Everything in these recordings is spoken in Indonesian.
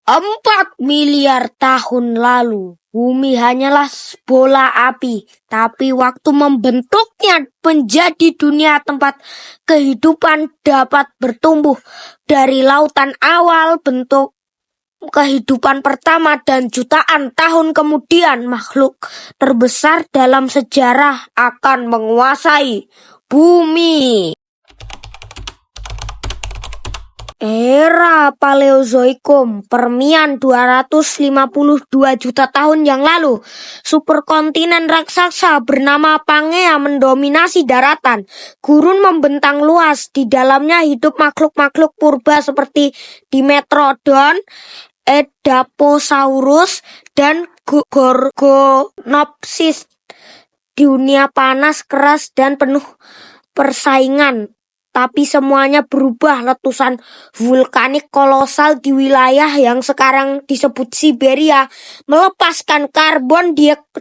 4 miliar tahun lalu, bumi hanyalah bola api, tapi waktu membentuknya menjadi dunia tempat kehidupan dapat bertumbuh. Dari lautan awal, bentuk kehidupan pertama, dan jutaan tahun kemudian makhluk terbesar dalam sejarah akan menguasai bumi. Era Paleozoikum, Permian 252 juta tahun yang lalu, superkontinen raksasa bernama Pangea mendominasi daratan. Gurun membentang luas, di dalamnya hidup makhluk-makhluk purba seperti Dimetrodon, Edaphosaurus, dan Gorgonopsis. Dunia panas, keras, dan penuh persaingan. Tapi semuanya berubah. Letusan vulkanik kolosal di wilayah yang sekarang disebut Siberia melepaskan karbon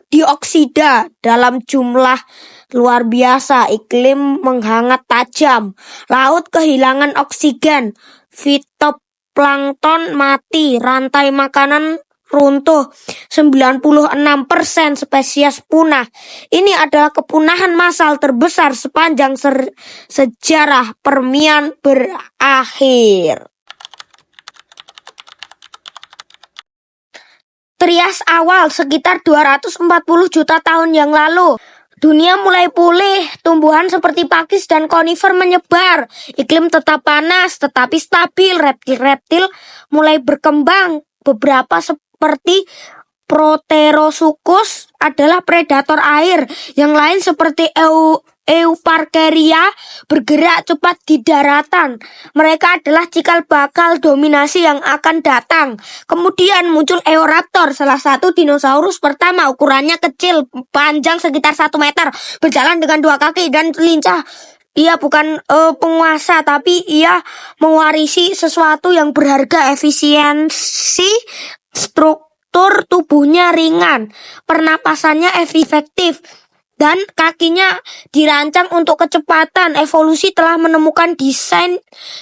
dioksida dalam jumlah luar biasa. Iklim menghangat tajam, laut kehilangan oksigen, fitoplankton mati, rantai makanan runtuh, 96% spesies punah. Ini adalah kepunahan massal terbesar sepanjang sejarah Permian berakhir. Trias awal sekitar 240 juta tahun yang lalu. Dunia mulai pulih, tumbuhan seperti pakis dan konifer menyebar. Iklim tetap panas tetapi stabil, reptil-reptil mulai berkembang. Beberapa seperti Proterosuchus adalah predator air. Yang lain seperti Euparkeria bergerak cepat di daratan. Mereka adalah cikal bakal dominasi yang akan datang. Kemudian muncul Eoraptor, salah satu dinosaurus pertama. Ukurannya kecil, panjang sekitar 1 meter, berjalan dengan 2 kaki dan lincah. Ia bukan penguasa, tapi ia mewarisi sesuatu yang berharga. Efisiensi, struktur tubuhnya ringan, pernapasannya efektif, dan kakinya dirancang untuk kecepatan. Evolusi telah menemukan desain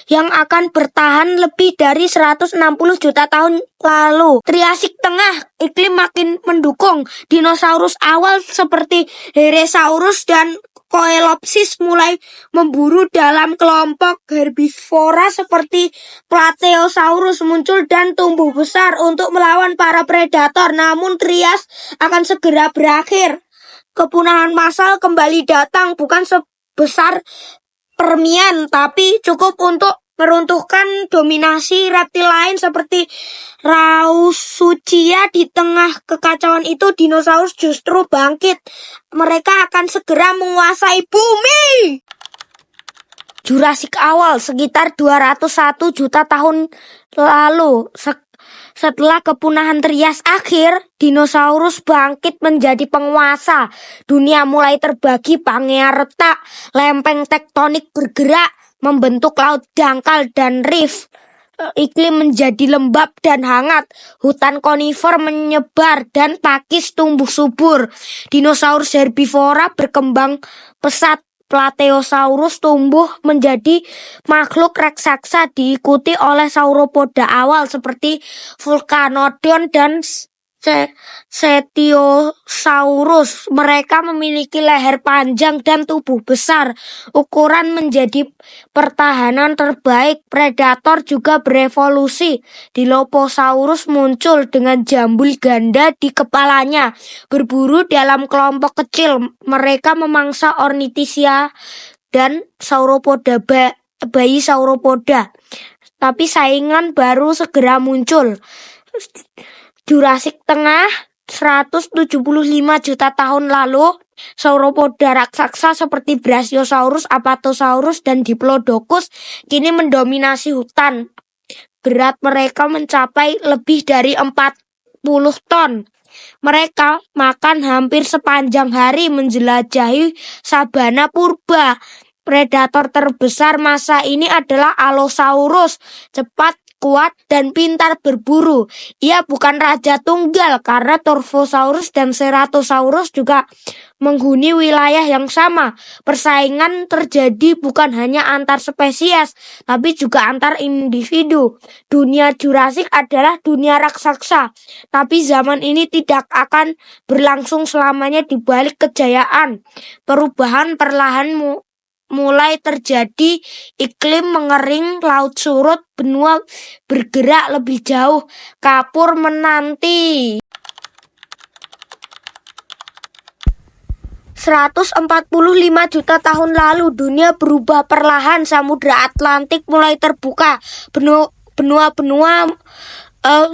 yang akan bertahan lebih dari 160 juta tahun lalu. Triasik tengah, iklim makin mendukung. Dinosaurus awal seperti Heresaurus dan Coelopsis mulai memburu dalam kelompok. Herbivora seperti Plateosaurus muncul dan tumbuh besar untuk melawan para predator. Namun Trias akan segera berakhir. Kepunahan massal kembali datang, bukan sebesar Permian, tapi cukup untuk meruntuhkan dominasi reptil lain seperti Rausuchia. Di tengah kekacauan itu, dinosaurus justru bangkit. Mereka akan segera menguasai bumi. Jurassic awal sekitar 201 juta tahun lalu. Setelah kepunahan Trias akhir, dinosaurus bangkit menjadi penguasa. Dunia mulai terbagi, Pangea retak, lempeng tektonik bergerak, membentuk laut dangkal dan rift. Iklim menjadi lembab dan hangat, hutan konifer menyebar dan pakis tumbuh subur. Dinosaurus herbivora berkembang pesat. Plateosaurus tumbuh menjadi makhluk raksasa, diikuti oleh sauropoda awal seperti Vulcanodon dan Cetiosaurus. Mereka memiliki leher panjang dan tubuh besar. Ukuran menjadi pertahanan terbaik. Predator juga berevolusi. Dilophosaurus muncul dengan jambul ganda di kepalanya. Berburu dalam kelompok kecil. Mereka memangsa Ornithischia dan sauropoda, bayi sauropoda. Tapi saingan baru segera muncul. Jurassic tengah 175 juta tahun lalu, sauropoda raksasa seperti Brachiosaurus, Apatosaurus, dan Diplodocus kini mendominasi hutan. Berat mereka mencapai lebih dari 40 ton. Mereka makan hampir sepanjang hari menjelajahi sabana purba. Predator terbesar masa ini adalah Allosaurus, cepat kuat, dan pintar berburu. Ia bukan raja tunggal karena Torvosaurus dan Ceratosaurus juga menghuni wilayah yang sama. Persaingan terjadi bukan hanya antar spesies, tapi juga antar individu. Dunia Jurassic adalah dunia raksasa, tapi zaman ini tidak akan berlangsung selamanya. Di balik kejayaan, perubahan perlahan mulai terjadi. Iklim mengering, laut surut, benua bergerak lebih jauh. Kapur menanti. 145 juta tahun lalu dunia berubah perlahan. Samudra Atlantik mulai terbuka. Benua-benua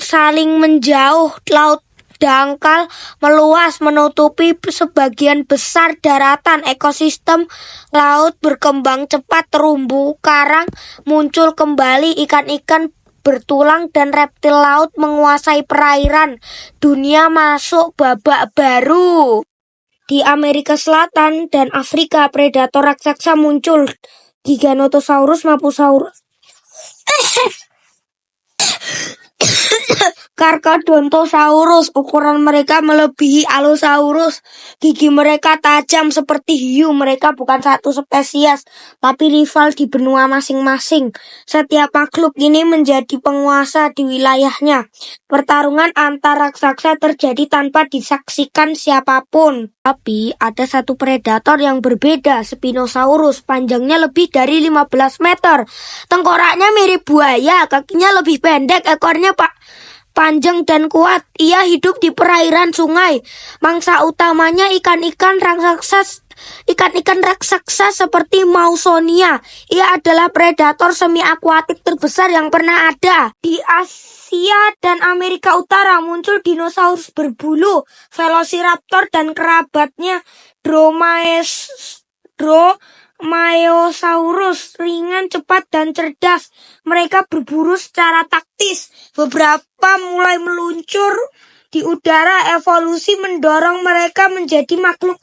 saling menjauh. Laut dangkal meluas menutupi sebagian besar daratan. Ekosistem laut berkembang cepat. Terumbu karang muncul kembali. Ikan-ikan bertulang dan reptil laut menguasai perairan. Dunia masuk babak baru. Di Amerika Selatan dan Afrika, predator raksasa muncul. Giganotosaurus, Mapusaurus, Carcharodontosaurus. Ukuran mereka melebihi Allosaurus. Gigi mereka tajam seperti hiu. Mereka bukan satu spesies, tapi rival di benua masing-masing. Setiap makhluk ini menjadi penguasa di wilayahnya. Pertarungan antar raksasa terjadi tanpa disaksikan siapapun. Tapi ada satu predator yang berbeda, Spinosaurus. Panjangnya lebih dari 15 meter. Tengkoraknya mirip buaya, kakinya lebih pendek, ekornya panjang dan kuat. Ia hidup di perairan sungai. Mangsa utamanya ikan-ikan raksasa seperti Mausonia. Ia adalah predator semi akuatik terbesar yang pernah ada. Di Asia dan Amerika Utara muncul dinosaurus berbulu, Velociraptor dan kerabatnya Dromaeosaurus, ringan, cepat, dan cerdas. Mereka berburu secara taktis. Beberapa mulai meluncur di udara. Evolusi mendorong mereka menjadi makhluk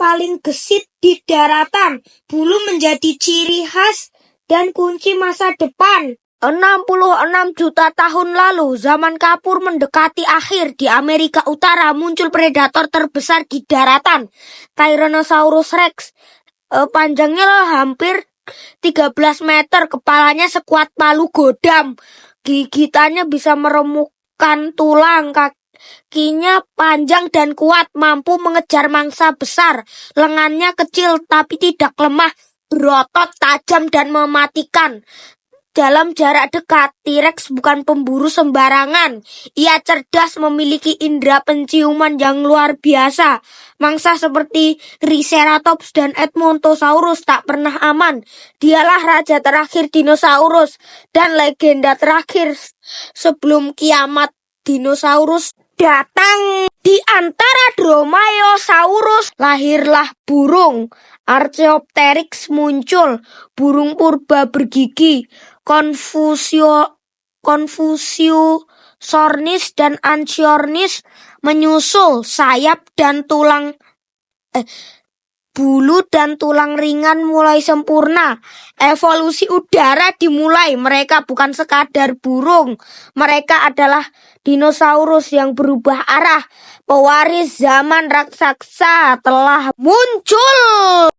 paling gesit di daratan. Bulu menjadi ciri khas dan kunci masa depan. 66 juta tahun lalu, zaman kapur mendekati akhir. Di Amerika Utara muncul predator terbesar di daratan, Tyrannosaurus Rex. Panjangnya hampir 13 meter, kepalanya sekuat palu godam. Gigitannya bisa meremukkan tulang. Kakinya panjang dan kuat, mampu mengejar mangsa besar. Lengannya kecil tapi tidak lemah, berotot tajam dan mematikan. Dalam jarak dekat, T-Rex bukan pemburu sembarangan. Ia cerdas, memiliki indera penciuman yang luar biasa. Mangsa seperti Triceratops dan Edmontosaurus tak pernah aman. Dialah raja terakhir dinosaurus dan legenda terakhir sebelum kiamat dinosaurus datang. Di antara Dromaeosaurus lahirlah burung. Archaeopteryx muncul, burung purba bergigi. Confuciusornis dan Anchiornis menyusul. Sayap dan bulu dan tulang ringan mulai sempurna. Evolusi udara dimulai. Mereka bukan sekadar burung. Mereka adalah dinosaurus yang berubah arah. Pewaris zaman raksasa telah muncul.